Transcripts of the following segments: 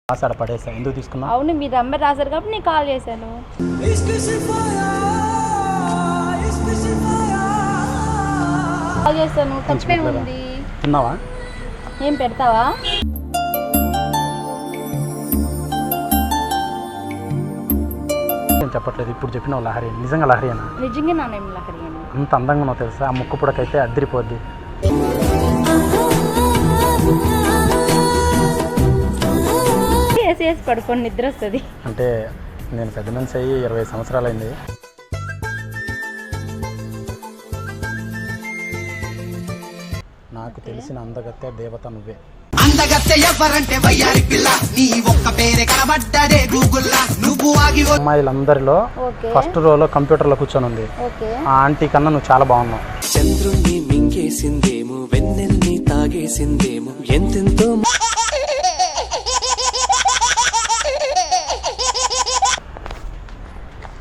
రాసాడ పడేసా ఎందుకు తీసుకున్నా? అవును, మీ నంబర్ రాశారు కాబట్టి నేను కాల్ చేశాను. కాల్ చేశాను, తప్పే ఉంది. తిన్నావా? ఏం పెడతావా? నేను చెప్పట్లేదు, ఇప్పుడు చెప్పిన లహరి నిజంగా లహరినా? నిజంగా నానేం లహరి అని. అంత అందంగా ఉన్నావు తెలుసా, ఆ ముక్కు పుడకైతే అద్దరిపోద్ది. వేసి పడుకొని నిద్ర వస్తుంది. అంటే నేను పెద్ద మనిషి అయ్యి 20 సంవత్సరాలు అయింది. నాకు తెలిసిన అందగత్తె దేవత నువ్వే. అమ్మాయిలందరిలో ఫస్ట్ రోలో కంప్యూటర్ లో కూర్చొని ఉంది ఆ ఆంటీ కన్నా నువ్వు చాలా బాగున్నావు. చంద్రుణ్ణి మింగేసిందేమో, వెన్నెల్ని తాగేసిందేమో, ఎంతెంతో.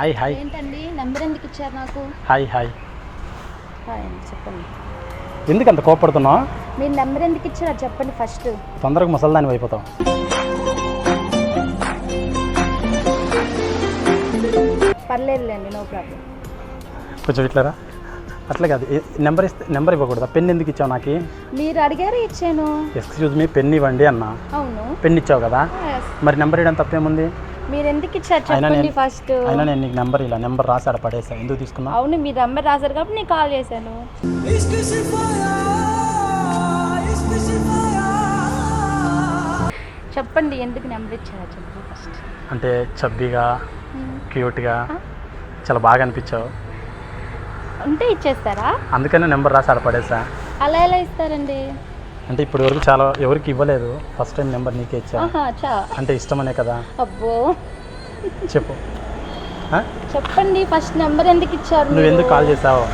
హాయ్ హాయ్. ఏంటండి నంబర్ ఎందుకు ఇచ్చారు నాకు? Hi hi. హాయ్ చెప్పండి. ఎందుకు అంత కోపడుతున్నావు? మీరు నెంబర్ ఎందుకు ఇచ్చారు చెప్పండి ఫస్ట్. తొందరగా ముసల్దాన్ని అయిపోతావు. పర్లేదులేండి, నో ప్రాబ్లం. కొంచెం ఇట్లారా. అట్లా కాదు, నెంబర్ ఇస్తే నెంబర్ ఇవ్వకూడదా? పెన్ ఎందుకు ఇచ్చావు నాకు? మీరు అడిగారు, ఇచ్చాను. ఎక్స్క్యూజ్ మీ, పెన్ ఇవ్వండి అన్నా. అవును, పెన్ ఇచ్చావు కదా, మరి నెంబర్ ఇవ్వడం తప్పేముంది? మీరు ఎందుకు ఇచ్చారు చెప్పండి ఫస్ట్. అయినా నేను నీకు నెంబర్ ఇలా నెంబర్ రాసాడ పడేసా ఎందుకు తీసుకున్నా? అవును, మీ నంబర్ రాశారు కాబట్టి నేను కాల్ చేశాను. చెప్పండి ఎందుకు నెంబర్ ఇచ్చారా చెప్పండి ఫస్ట్. అంటే చబ్బీగా క్యూట్గా చాలా బాగా అనిపించావు, ఉంటే ఇచ్చేస్తారా? అందుకనే నెంబర్ రాసి ఆడపడేసా. అలా ఎలా ఇస్తారండి? అంటే ఇప్పటి వరకు చాలా ఎవరికి ఇవ్వలేదు, ఫస్ట్ టైం నెంబర్ నీకే ఇచ్చా. అంటే ఇష్టమనే కదా. అబ్బో, చెప్పు. చెప్పండి ఫస్ట్ నెంబర్ ఎందుకు ఇచ్చారు? నువ్వు ఎందుకు కాల్ చేసావు?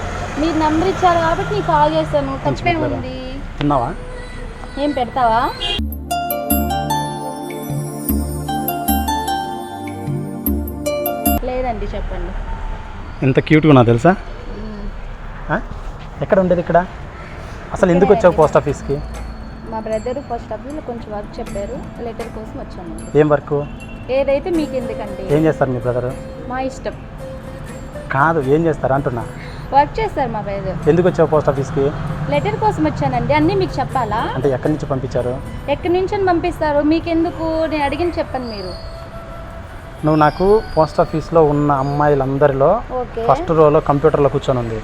మీరు నెంబర్ ఇచ్చారు కాబట్టి నేను కాల్ చేశాను, తప్పే ఉంది. తిన్నావా? ఏం పెడతావా? లేదండి, చెప్పండి. ఎంత క్యూట్గా ఉన్నా తెలుసా? ఎక్కడ ఉండేది ఇక్కడ? అసలు ఎందుకు వచ్చావు పోస్ట్ ఆఫీస్కి? మా బ్రదర్ పోస్ట్ ఆఫీస్లో కొంచెం వర్క్ చెప్పారు, లెటర్ కోసం వచ్చాను. ఏం వర్క్? ఏదైతే మీకు ఎందుకండి. ఏం చేస్తారు మీ బ్రదరు? మా ఇష్టం. కాదు, ఏం చేస్తారు అంటున్నా. వర్క్ చేస్తారు మా బ్రదర్. ఎందుకు వచ్చావు పోస్ట్ ఆఫీస్కి? లెటర్ కోసం వచ్చానండి. అన్నీ మీకు చెప్పాలా? అంటే ఎక్కడి నుంచి పంపించారు? ఎక్కడి నుంచి పంపిస్తారు మీకెందుకు? నేను అడిగిన చెప్పండి మీరు. నువ్వు నాకు పోస్ట్ ఆఫీస్లో ఉన్న అమ్మాయిలందరిలో ఫస్ట్ రోలో కంప్యూటర్లో కూర్చొని ఉంది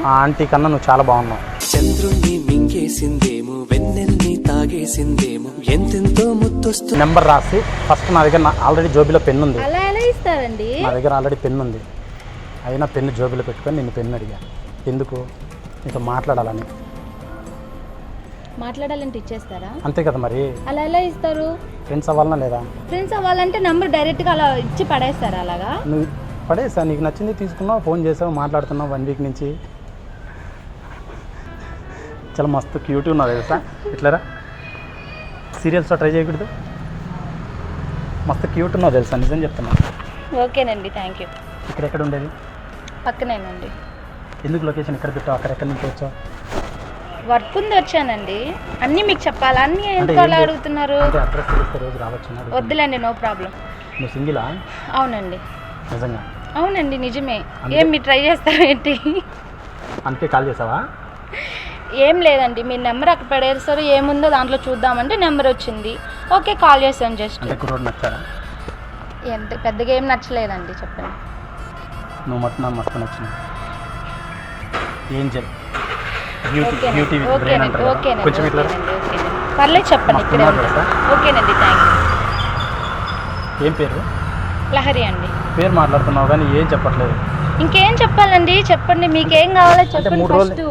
ఆ ఆంటీ కన్నా నువ్వు చాలా బాగున్నావు. చంద్రుణ్ణి మింగేసిందేమో, వెన్నెల్ని తాగేసిందేమో, ఎంతెంతో ముద్దొస్తు. నెంబర్ రాసి ఫస్ట్ నా దగ్గర ఆల్రెడీ జోబీలో పెన్ ఉంది. అలా ఎలా ఇస్తారండి? నా దగ్గర ఆల్రెడీ పెన్ ఉంది, అయినా పెన్ను జోబీలో పెట్టుకొని నిన్ను పెన్ను అడిగా. ఎందుకు? నీతో మాట్లాడాలని. మాట్లాడాలంటే ఇచ్చేస్తారా? అంతే కదా మరి. అలా ఎలా ఇస్తారు? ఫ్రెండ్స్ అవ్వాలనా లేదా? ఫ్రెండ్స్ అవ్వాలంటే నంబర్ డైరెక్ట్గా అలా ఇచ్చి పడేస్తారా? అలాగా నువ్వు పడేసా, నీకు నచ్చింది తీసుకున్నావు, ఫోన్ చేసావు, మాట్లాడుతున్నావు 1 వీక్ నుంచి. చాలా మస్తు క్యూట్ ఉన్నావు తెలుసా. ఇట్లారా, సీరియల్స్లో ట్రై చేయకూడదు. మస్తు క్యూట్ ఉన్నావు తెలుసా, నిజం చెప్తున్నా. ఓకేనండి, థ్యాంక్ యూ. ఇక్కడెక్కడ ఉండేది? పక్కనేనండి. ఎందుకు లొకేషన్ ఇక్కడ పెట్టావు? అక్కడెక్కడి నుంచి వచ్చావు? వర్క్ ఉంది, వచ్చానండి. అన్నీ మీకు చెప్పాలా? అన్నీ ఎందుకు అలా అడుగుతున్నారు? అడ్రస్ తెలిస్తే రోజు రావచ్చు. వద్దులేండి, నో ప్రాబ్లం. నువ్వు సింగిలా? అవునండి. నిజంగా? అవునండి, నిజమే. ఏం మీరు ట్రై చేస్తారా ఏంటి? అందుకే కాల్ చేసావా? ఏం లేదండి, మీ నెంబర్ అక్కడ పడేస్తారు, ఏముందో దాంట్లో చూద్దామంటే నెంబర్ వచ్చింది, ఓకే కాల్ చేశాను. జస్ట్ కుర్రోడు నచ్చారా? ఎంత పెద్దగా ఏం నచ్చలేదండి, చెప్పండి. నువ్వు మొత్తం నాకు మస్తు నచ్చింది. ఏంజల్ పర్లేదు చెప్పండి. ఇక్కడే ఓకేనండి, థ్యాంక్ యూ. ఏం పేరు? లహరి అండి. పేరు మాట్లాడుతున్నావు కానీ ఏం చెప్పట్లేదు. ఇంకేం చెప్పాలండి, చెప్పండి. మీకేం కావాలో చెప్పండి ఫస్ట్.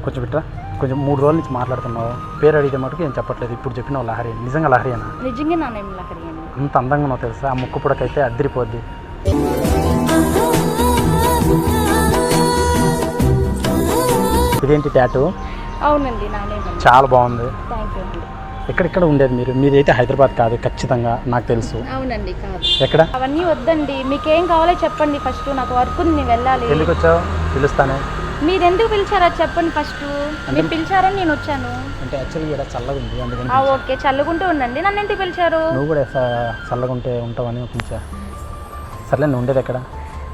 కొంచెం బిట్రా, కొంచెం 3 రోజుల నుంచి మాట్లాడుతున్నావు, పేరు అడిగితే మటుకు ఏం చెప్పట్లేదు. ఇప్పుడు చెప్పిన లహరి నిజంగా లహరినా? నిజంగా నానేం లహరి అని. అంత అందంగా ఉన్నావు తెలుసా, ఆ ముక్కు పుడకైతే అద్దరిపోద్ది. ఇదేంటి టాటూ? అవునండి, నానే. చాలా బాగుంది. థ్యాంక్ యూ అండి. ఎక్కడెక్కడ ఉండేది మీరు? మీరైతే హైదరాబాద్ కాదు ఖచ్చితంగా, నాకు తెలుసు. అవునండి, కాదు. ఎక్కడ? అవన్నీ వద్దండి, మీకేం కావాలో చెప్పండి ఫస్ట్. నాకు వర్క్ ఉంది, నేను వెళ్ళాలి. ఎందుకు వచ్చావు? పిలుస్తానే. మీరు ఎందుకు పిలిచారో చెప్పండి ఫస్ట్. మీరు పిలిచారని నేను వచ్చాను. అంటే యాక్చువల్లీ ఇక్కడ చల్లగా ఉంది అందుకని ఓకే, చల్లుకుంటూ ఉండండి. నన్ను ఎందుకు పిలిచారు? నువ్వు కూడా చల్లగా ఉంటే ఉంటావని పిలిచా. సర్లే నువ్వు ఉండేది ఎక్కడ?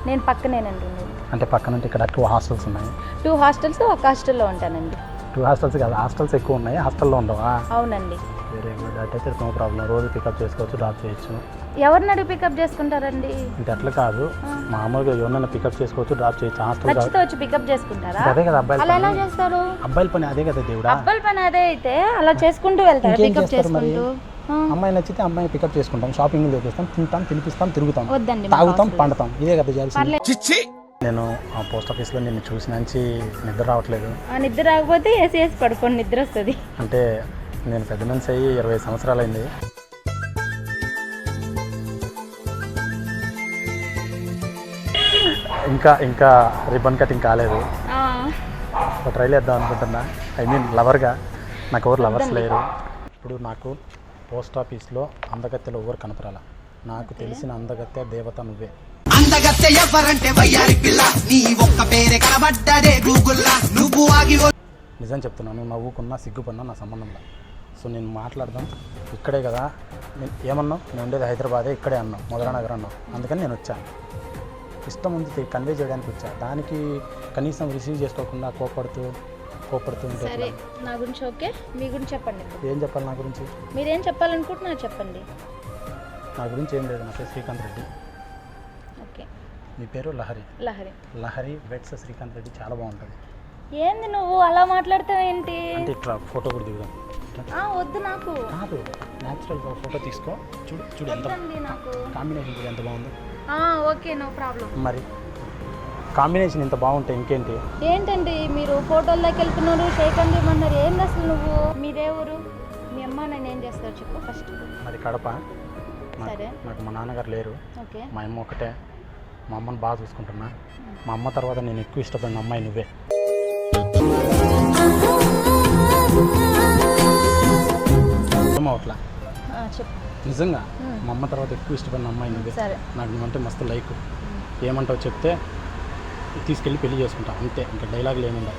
నేను పక్కనేనండి ఉండేది. అంటే పక్కన అంటే ఇక్కడ 2 హాస్టల్స్ ఉన్నాయి. 2 హాస్టల్స్, ఒక హాస్టల్లో ఉంటానండి. 2 హాస్టల్స్ కాదు, హాస్టల్స్ ఎక్కువ ఉన్నాయి, హాస్టల్లో ఉండవా? అవునండి. Very good. అయితే నో ప్రాబ్లం, రోజు పికప్ చేసుకోవచ్చు, డ్రాప్ చేయొచ్చు. ఎవరిని అడిగి పికప్ చేసుకుంటారండి? అంటే అట్లా కాదు, మామూలుగా ఎవరైనా పికప్ చేసుకోవచ్చు, డ్రాప్ చేయొచ్చు. హాస్టల్ నచ్చితే వచ్చి పికప్ చేసుకుంటారా? అదే కదా అబ్బాయిలు. అలా ఎలా చేస్తారు? అబ్బాయిల పని అదే కదా దేవుడా. అబ్బాయిల పని అదే అయితే అలా చేసుకుంటూ వెళ్తారు, పికప్ చేసుకుంటూ. అమ్మాయి నచ్చితే అమ్మాయిని పికప్ చేసుకుంటాం, షాపింగ్ చేపిస్తాం, తింటాం, తినిపిస్తాం, తిరుగుతాం, వద్దండి, తాగుతాం, పండుతాం. ఇదే కదా చేయాల్సింది. చిచ్చి. నేను ఆ పోస్ట్ ఆఫీస్లో నిన్ను చూసి నుంచి నిద్ర రావట్లేదు. నిద్ర రాకపోతే ఏసీ పడుకోండి, నిద్ర వస్తుంది. అంటే నేను పెద్ద మనిషి అయ్యి 20 సంవత్సరాలు అయింది. ఇంకా రిబ్బన్ కటింగ్ కాలేదు. ఒక ట్రైల్ వేద్దాం అనుకుంటున్నా. ఐ మీన్ లవర్గా. నాకు ఎవరు లవర్స్ లేరు. ఇప్పుడు నాకు పోస్ట్ ఆఫీస్లో అందగత్తెలు ఎవరు కనపరాల. నాకు తెలిసిన అందగత్తె దేవత నువ్వే. అందగత్తె ఎవరంటే వయ్యారి పిల్ల, నీ ఒక్క పేరే కనబడ్డదే గూగుల్లా, నువ్వు ఆగి. నిజం చెప్తున్నాను, నవ్వుకున్నా సిగ్గుపడినా నా సంబంధంలో. సో నేను మాట్లాడదాం ఇక్కడే కదా. నేను ఏమన్నావు? నేను ఉండేది హైదరాబాదే, ఇక్కడే అన్నావు, మొదలనగర్ అన్నావు. అందుకని నేను వచ్చాను. ఇష్టం ఉంది కన్వే చేయడానికి వచ్చా. దానికి కనీసం రిసీవ్ చేసుకోకుండా కోపడుతూ ఉంటే సరే, నా గురించి ఓకే, మీ గురించి చెప్పండి. ఏం చెప్పాలి నా గురించి? మీరేం చెప్పాలనుకుంటున్నారు చెప్పండి. నా గురించి ఏం లేదు. నా పేరు శ్రీకాంత్ రెడ్డి. ఓకే. మీ పేరు లహరి. లహరి వెట్స్ శ్రీకాంత్ రెడ్డి. చాలా బాగుంటుంది. ఏంది నువ్వు అలా మాట్లాడతావు ఏంటి? అంటే ఇట్లా ఫోటో కూడా దిగుదాం. వద్దు, నాకు కాదు, న్యాచురల్గా ఫోటో తీసుకో. చూడు ఎంత నాకు కాంబినేషన్ కూడా ఎంత బాగుంది. Okay, no problem. మరి కాంబినేషన్ ఇంత బాగుంటే ఇంకేంటి? ఏంటండి మీరు ఫోటోల్లోకి వెళ్తున్నారు, షేక్ అండి ఏమన్నారు? ఏంది అసలు నువ్వు? మీదే ఊరు? మీ అమ్మ నేను ఏం చేస్తారు చెప్పు ఫస్ట్. మరి కడప. సరే. నాకు మా నాన్నగారు లేరు. ఓకే. మా అమ్మ ఒకటే. మా అమ్మని బాగా చూసుకుంటున్నా. మా అమ్మ తర్వాత నేను ఎక్కువ ఇష్టపడిన అమ్మాయి నువ్వే. అట్లా చెప్పు. నిజంగా మా అమ్మ తర్వాత ఎక్కువ ఇష్టపడిన అమ్మాయి నువ్వే. నాకు నువ్వంటే మస్తు లైక్. ఏమంటావు చెప్తే తీసుకెళ్ళి పెళ్లి చేసుకుంటా, అంతే. ఇంకా డైలాగులు ఏముండవు.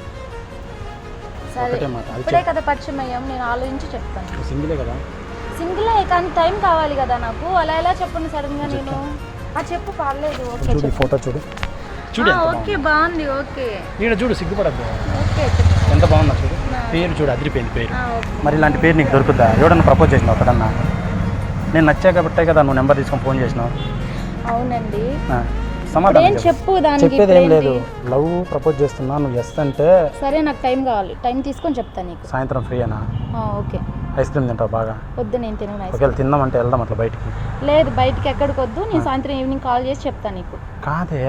ఒకటే మాట. ఇప్పుడే కదా పరిచయం అయ్యాం, నేను ఆలోచించి చెప్తాను. సింగిలే కదా? సింగిలే, కానీ టైం కావాలి కదా నాకు. అలా ఎలా చెప్పండి సడన్గా నేను? చెప్పు, పర్లేదు. ఓకే, చూడు ఫోటో చూడు. ఓకే, బాగుంది. ఓకే, ఇక్కడ చూడు, సిగ్గుపడద్దు. ఓకే, ఎంత బాగుందా చూడు. పేరు చూడు, అదిరిపోయింది పేరు. మరి ఇలాంటి పేరు నీకు దొరుకుతుందా? ఎవడన్నా ప్రపోజ్ చేసినావు ఒకడన్నా? నేను నచ్చా కాబట్టే కదా నువ్వు నెంబర్ తీసుకొని ఫోన్ చేసినావు. అవునండి. సమాధానం చెప్పు. చెప్పేది ఏం లేదు. లవ్ ప్రపోజ్ చేస్తున్నా, నువ్వు ఎస్ అంటే సరే. నాకు టైం కావాలి, టైం తీసుకొని చెప్తాను నీకు. సాయంత్రం ఫ్రీయేనా? ఓకే. ఐస్ క్రీమ్ తింటావు బాగా? వద్దు, నేను తినను. ఒకవేళ తిందామంటే వెళ్దాం అట్లా బయటికి. లేదు, బయటికి ఎక్కడికి వద్దు. నేను సాయంత్రం ఈవినింగ్ కాల్ చేసి చెప్తాను నీకు. కాదే,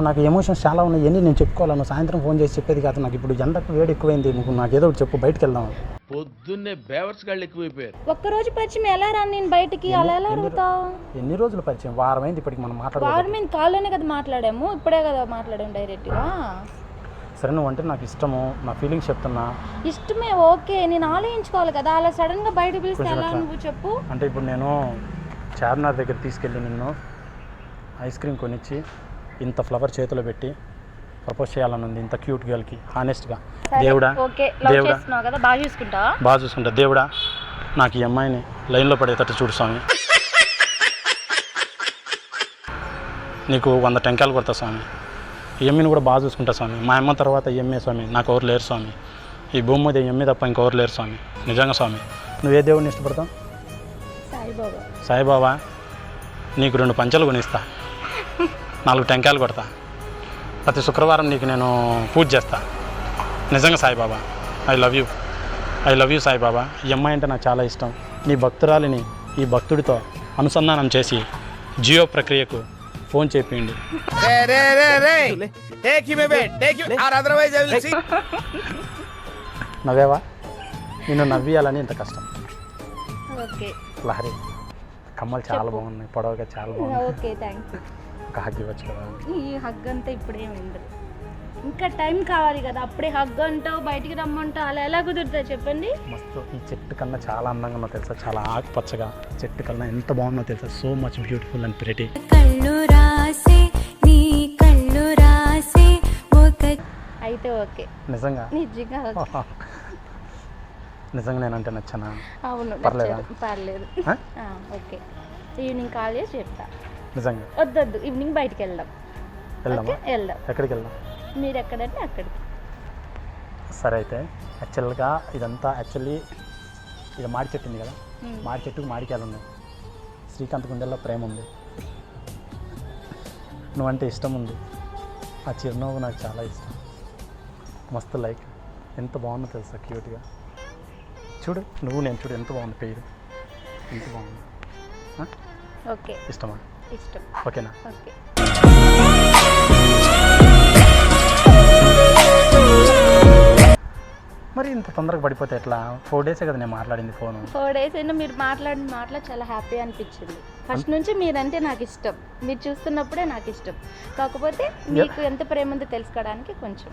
నాకు ఎమోషన్స్ చాలా ఉన్నాయి. ఎన్ని నేను చెప్పుకోవాలి, నువ్వు సాయంత్రం ఫోన్ చేసి చెప్పేది కాదు. నాకు ఇప్పుడు ఎండకు వేడి ఎక్కువైంది. నువ్వు నాకు ఏదో ఒకటి చెప్పు, బయటికి వెళ్దాం. పొద్దున్నే బేవర్స్ గాళ్ళు ఎక్కువైపోయారు. ఒక్కరోజు పరిచయం ఎలా రాను నేను బయటికి? అలా ఎలా అడుగుతావు? ఎన్ని రోజులు పరిచయం? వారం అయింది ఇప్పటికి మనం మాట్లాడాలి. వారం అయింది, కాల్లోనే కదా మాట్లాడాము, ఇప్పుడే కదా మాట్లాడాము డైరెక్ట్గా. సరే, నువ్వు అంటే నాకు ఇష్టము, నా ఫీలింగ్స్ చెప్తున్నా. ఇష్టమే, ఓకే. నేను ఆలోచించుకోవాలి కదా. అలా సడన్గా బయట పిలిస్తే ఎలా నువ్వు చెప్పు? అంటే ఇప్పుడు నేను చార్మినార్ దగ్గర తీసుకెళ్ళి నిన్ను ఐస్ క్రీమ్ కొనిచ్చి ఇంత ఫ్లవర్ చేతిలో పెట్టి ప్రపోజ్ చేయాలని ఉంది, ఇంత క్యూట్ గర్ల్కి. హానెస్ట్గా దేవుడా, కదా, బాగా చూసుకుంటా దేవుడా, నాకు ఈ అమ్మాయిని లైన్లో పడేటట్టు చూడు స్వామి. నీకు 100 టెంకాయలు కొడతా స్వామి. ఈ ఎమ్మిని కూడా బాగా చూసుకుంటా స్వామి. మా అమ్మ తర్వాత ఎమ్మే స్వామి, నాకు ఎవరు లేరు స్వామి. ఈ భూమి మీద ఎమ్మె తప్ప ఇంకెవరు లేరు స్వామి. నిజంగా స్వామి. నువ్వే దేవుడిని ఇష్టపడతావు? సాయిబాబా. నీకు 2 పంచలు కొనిస్తా, 4 టెంకాయలు కొడతా. ప్రతి శుక్రవారం నీకు నేను పూజ చేస్తా. నిజంగా Saibaba, I love you Saibaba. ఈ అమ్మాయి అంటే నాకు చాలా ఇష్టం. నీ భక్తురాలిని ఈ భక్తుడితో అనుసంధానం చేసి జియో ప్రక్రియకు ఫోన్ చేయండి. నవ్వేవా? నిన్ను నవ్వియాలని ఇంత కష్టం. లహరి, కమ్మలు చాలా బాగున్నాయి, పొడవుగా చాలా బాగున్నాయి. ఒక హగ్ ఇవ్వచ్చు కదా? ఈ హగ్ అంతా ఇప్పుడేమి ఉండదు, ఇంకా టైం కావాలి కదా. అప్పుడే హగ్ అంటావు, బయటికి రమ్మంటావు, అలా ఎలా కుదురుతుంది చెప్పండి? మస్తు. ఈ చెట్టు కన్నా చాలా అందంగా ఉన్నావు తెలుసా, చాలా ఆకుపచ్చగా. చెట్టు కన్నా ఎంత బాగున్నావు తెలుసా, so much beautiful and pretty. అయితే ఓకే. నిజంగా నిజంగా ఓకే. నిజంగా నేనంటే నచ్చానా? అవును పర్లేదా? నచ్చారు. పర్లేదు. ఆ? ఓకే. ఈవినింగ్ కాల్ చేసి చెప్తా. నిజంగా వద్దొద్దు, ఈవినింగ్ బయటికి వెళ్దాం. వెళ్దామా? ఓకే, వెళ్దాం. ఎక్కడికి వెళ్దాం? మీరు ఎక్కడంటే అక్కడికి. సరే అయితే యాక్చువల్గా ఇదంతా యాక్చువల్లీ ఇది మాడి చెట్టు ఉంది కదా, మాడి చెట్టుకు మాడికాయలు ఉన్నాయి. శ్రీకాంత్ గుండెల్లో ప్రేమ ఉంది, నువ్వంటే ఇష్టం ఉంది. ఆ చిరునవ్వు నాకు చాలా ఇష్టం. మస్తు లైక్ ఎంత బాగుందో తెలుసా, క్యూట్గా. చూడు నువ్వు నేను చూడు ఎంత బాగుంది పేరు, ఎంత బాగుంది. ఓకే. ఇష్టమా? ఇష్టం. ఓకేనా? ఓకే. మరి ఇంత తొందరగా పడిపోతే ఎట్లా? 4 డేసే కదా నేను మాట్లాడింది ఫోను. 4 డేస్ అయినా మీరు మాట్లాడిన మాటలో చాలా హ్యాపీ అనిపించింది. ఫస్ట్ నుంచి మీరంటే నాకు ఇష్టం, మీరు చూస్తున్నప్పుడే నాకు ఇష్టం. కాకపోతే మీకు ఎంత ప్రేమ ఉందో తెలుసుకోవడానికి కొంచెం.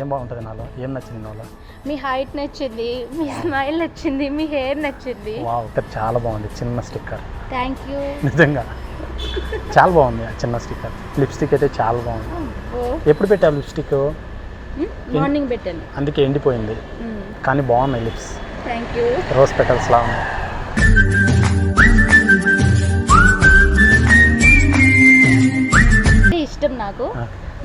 ఏం బాగుంటుంది నాలో? ఏం నచ్చింది నాలో? మీ హైట్ నచ్చింది, మీ స్మైల్ నచ్చింది, మీ హెయిర్ నచ్చింది. వావ్, చాలా బాగుంది. చిన్న స్టిక్కర్. Thank you. నిజంగా చాలా బాగుంది ఆ చిన్న స్టిక్కర్. లిప్స్టిక్ అయితే చాలా బాగుంది. ఎప్పుడు పెట్టావు లిప్స్టిక్? మార్నింగ్ పెట్టాను, అందుకే ఎండిపోయింది, కానీ బాగున్నాయి lips. Thank you. Rose petals లా ఉన్నాయి. ఇష్టం నాకు.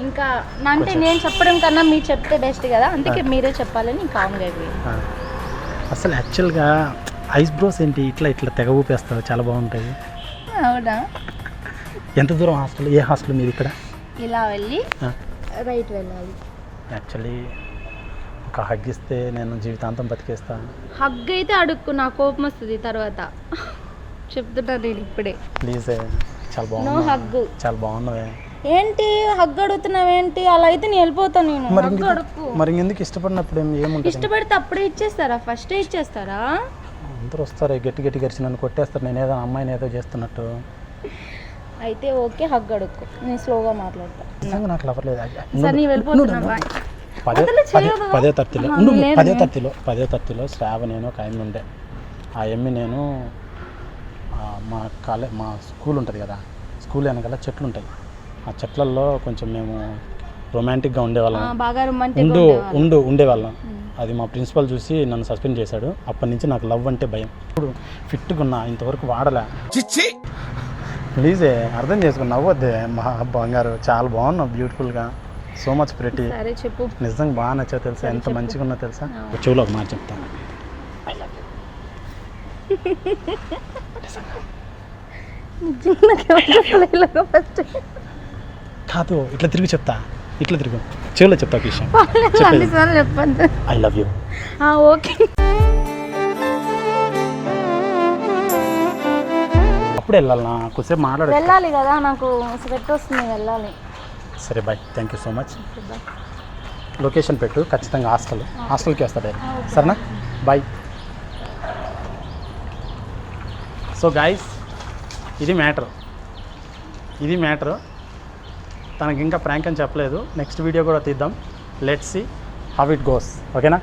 ఇంకా అంటే నేను చెప్పడం కన్నా మీరు చెప్తే బెస్ట్ కదా, అందుకే మీరే చెప్పాలని కామ్గా అయిపోయింది. అసలు యాక్చువల్గా ఐస్ బ్రోస్ ఏంటి ఇట్లా ఇట్లా తెగ ఊపేస్తావు, చాలా బాగుంటాయి. అవునా? ఎంత దూరం హాస్టల్? ఏ హాస్టల్ మీది ఇక్కడ? ఇలా వెళ్ళి రైట్ వెళ్ళాలి. యాక్చువల్లీ ఒక హగ్ ఇస్తే నేను జీవితాంతం బతికేస్తాను. హగ్ అయితే అడుక్కు, నా కోపం వస్తుంది తర్వాత. చెప్తున్నా నేను ఇప్పుడే. ప్లీజ్, చాలా నో బాగున్నావు, హగ్. చాలా బాగున్నావే. ఏంటి హగ్ అడుగుతున్నావేంటి? అలా అయితే నేను వెళ్ళిపోతాను. నేను హగ్ అడుక్కు. మరి ఎందుకు ఇష్టపడినప్పుడు ఏముంటుంది? ఇష్టపడితే అప్పుడే ఇచ్చేస్తారా? ఫస్టే ఇచ్చేస్తారా? అందరూ వస్తారు గట్టి గట్టి గరిచి నన్ను కొట్టేస్తారు, నేను ఏదో అమ్మాయిని ఏదో చేస్తున్నట్టు. అయితే ఓకే, హగ్ అడుక్కు, నేను స్లోగా మాట్లాడతా. నిజంగా నాకు లవర్లేదు. సరే నీ వెళ్ళిపోతున్నా, బాయ్. 10:30లో శ్రావ నేను ఒక ఆమె ఉండే. ఆ ఎమ్మి నేను మా స్కూల్ ఉంటుంది కదా, స్కూల్ వెనకాల చెట్లు ఉంటాయి. ఆ చెట్లల్లో కొంచెం మేము రొమాంటిక్గా ఉండేవాళ్ళం. బాగా రొమాంటిక్ ఉండేవాళ్ళం. అది మా ప్రిన్సిపల్ చూసి నన్ను సస్పెండ్ చేశాడు. అప్పటి నుంచి నాకు లవ్ అంటే భయం. ఇప్పుడు ఫిట్గా ఉన్నా, ఇంతవరకు వాడలే. ప్లీజే అర్థం చేసుకుని నవ్వద్దే మా బంగారు. చాలా బాగున్నావు, బ్యూటిఫుల్గా, సో మచ్ ప్రెటీ. సరే చెప్పు. నిజంగా బాగా నచ్చావు తెలుసా, ఎంత మంచిగా ఉన్నా తెలుసా. చెవులో ఒక మాట చెప్తాను, ఐ లవ్ యూ. కాదు, ఇట్లా తిరిగి చెప్తా, ఇట్లా తిరుగు, చెవులో చెప్తా ఒక విషయం. చెప్పండి. I love you. ఓకే. అప్పుడు వెళ్ళాలన్నా, కొద్దిసేపు మాట్లాడాలి. వెళ్ళాలి కదా, నాకు స్వెట్ వస్తుంది, వెళ్ళాలి. సరే bye, thank you so much. Location పెట్టు ఖచ్చితంగా, హాస్టల్కి వస్తాడు. సరేనా? బాయ్. సో గాయస్, ఇది మ్యాటర్. తనకి ఇంకా ప్రాంక్ అని చెప్పలేదు. నెక్స్ట్ వీడియో కూడా తీద్దాం. Let's see how it goes. ఓకేనా?